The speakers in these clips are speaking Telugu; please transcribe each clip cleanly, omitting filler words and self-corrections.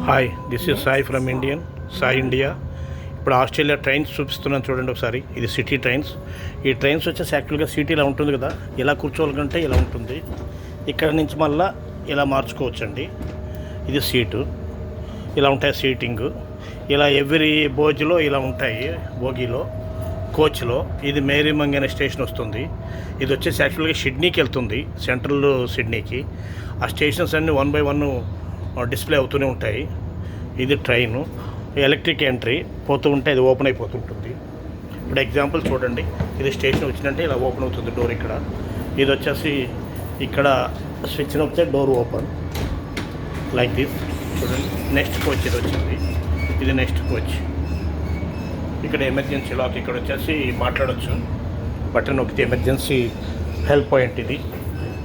Hi, this is Sai from Sai India. ఇప్పుడు ఆస్ట్రేలియా ట్రైన్స్ చూపిస్తున్నాను చూడండి ఒకసారి. ఇది సిటీ ట్రైన్స్. ఈ ట్రైన్స్ వచ్చేసి యాక్చువల్గా సిటీలా ఉంటుంది కదా, ఇలా కూర్చోవాలంటే ఇలా ఉంటుంది. ఇక్కడ నుంచి మళ్ళీ ఇలా మార్చుకోవచ్చండి. ఇది సీటు, ఇలా ఉంటాయి సీటింగ్. ఇలా ఎవ్రీ బోగిలో ఇలా ఉంటాయి. బోగిలో కోచ్లో ఇది మేరీమంగ్ అనే స్టేషన్ వస్తుంది. ఇది వచ్చేసి యాక్చువల్గా సిడ్నీకి వెళ్తుంది, సెంట్రల్ సిడ్నీకి. ఆ స్టేషన్స్ అన్నీ 1 by 1 డిస్ప్లే అవుతూనే ఉంటాయి. ఇది ట్రైను, ఎలక్ట్రిక్ ఎంట్రీ పోతూ ఉంటే ఇది ఓపెన్ అయిపోతుంటుంది. ఇప్పుడు ఎగ్జాంపుల్ చూడండి, ఇది స్టేషన్ వచ్చిందంటే ఇలా ఓపెన్ అవుతుంది డోర్. ఇక్కడ ఇది వచ్చేసి ఇక్కడ స్విచ్ నొక్కితే డోర్ ఓపెన్ లైక్ దిస్. చూడండి, నెక్స్ట్ కోచ్ ఇది వచ్చింది. ఇది నెక్స్ట్ కోచ్. ఇక్కడ ఎమర్జెన్సీ లాక్, ఇక్కడ వచ్చేసి మాట్లాడవచ్చు. బటన్ నొక్కితే ఎమర్జెన్సీ హెల్ప్ పాయింట్ ఇది.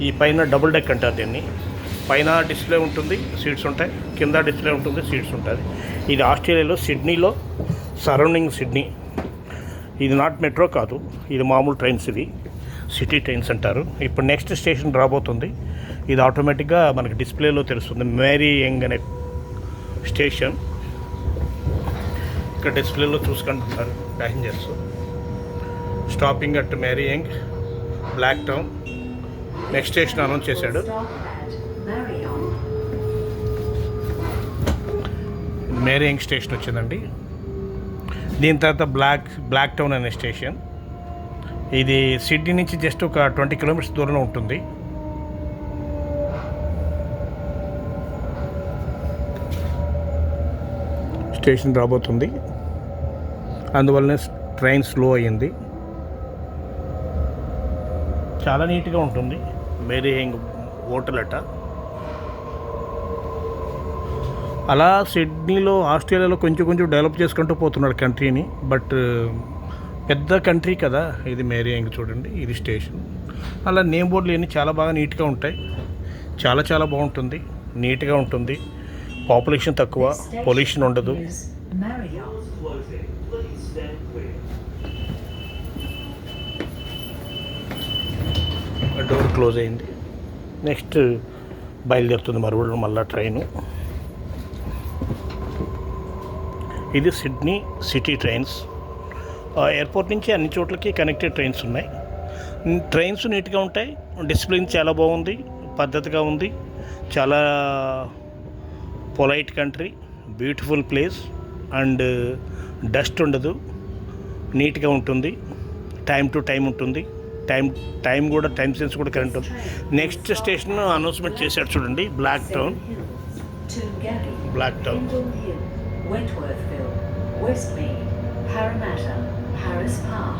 ఈ పైన డబుల్ డెక్ అంటారు దీన్ని. పైన డిస్ప్లే ఉంటుంది, సీట్స్ ఉంటాయి. కింద డిస్ప్లే ఉంటుంది, సీట్స్ ఉంటుంది. ఇది ఆస్ట్రేలియాలో సిడ్నీలో, సరౌండింగ్ సిడ్నీ. ఇది నాట్ మెట్రో కాదు, ఇది మామూలు ట్రైన్స్. ఇది సిటీ ట్రైన్స్ అంటారు. ఇప్పుడు నెక్స్ట్ స్టేషన్ రాబోతుంది. ఇది ఆటోమేటిక్గా మనకి డిస్ప్లేలో తెలుస్తుంది. మేరీయంగ్ అనే స్టేషన్. ఇక్కడ డిస్ప్లేలో చూసుకుంటున్నారు passengers. Stopping at Marayong, Blacktown. Next station announce చేశాడు. మేరీయంగ్ స్టేషన్ వచ్చిందండి. దీని తర్వాత బ్లాక్ టౌన్ అనే స్టేషన్. ఇది సిడ్నీ నుంచి జస్ట్ ఒక 20 కిలోమీటర్స్ దూరంలో ఉంటుంది. స్టేషన్ రాబోతుంది, అందువల్లనే ట్రైన్ స్లో అయ్యింది. చాలా నీట్గా ఉంటుంది మేరీయంగ్ హోటల్ అట. అలా సిడ్నీలో, ఆస్ట్రేలియాలో కొంచెం డెవలప్ చేసుకుంటూ పోతున్నాడు కంట్రీని. బట్ పెద్ద కంట్రీ కదా ఇది మేరీయంగ్. చూడండి, ఇది స్టేషన్. అలా నేమ్ బోర్డులు ఇవన్నీ చాలా బాగా నీట్గా ఉంటాయి. చాలా బాగుంటుంది, నీట్గా ఉంటుంది. పాపులేషన్ తక్కువ, పొల్యూషన్ ఉండదు. డోర్ క్లోజ్ అయింది. నెక్స్ట్ బయలుదేరుతుంది మళ్ళీ ట్రైను. ఇది సిడ్నీ సిటీ ట్రైన్స్. ఎయిర్పోర్ట్ నుంచి అన్ని చోట్లకి కనెక్టెడ్ ట్రైన్స్ ఉన్నాయి. ట్రైన్స్ నీట్గా ఉంటాయి. డిసిప్లిన్ చాలా బాగుంది, పద్ధతిగా ఉంది. చాలా polite country, beautiful place. And dust ఉండదు, నీట్గా ఉంటుంది. టైం టు టైం ఉంటుంది. టైం కూడా, టైం సెన్స్ కూడా కరెంట్ ఉంది. నెక్స్ట్ స్టేషన్ అనౌన్స్మెంట్ చేశాడు చూడండి, Blacktown. Wentworthville, Westmead, Parramatta, Harris Park,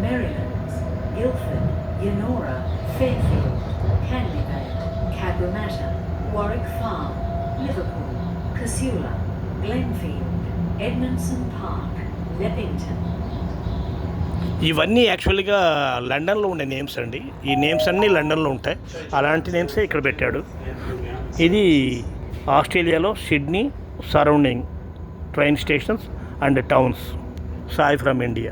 Merrylands, Guildford, Yennora, Fairfield, Canley Bay, Cabramatta, Warwick Farm, Liverpool, Casula, Glenfield, Edmondson Park, Leppington. ఇవన్నీ యాక్చువల్గా లండన్లో ఉండే నేమ్స్ అండి. ఈ నేమ్స్ అన్నీ లండన్లో ఉంటాయి. అలాంటి నేమ్సే ఇక్కడ పెట్టాడు. ఇది ఆస్ట్రేలియాలో Sydney surrounding train stations and towns. Sai from India.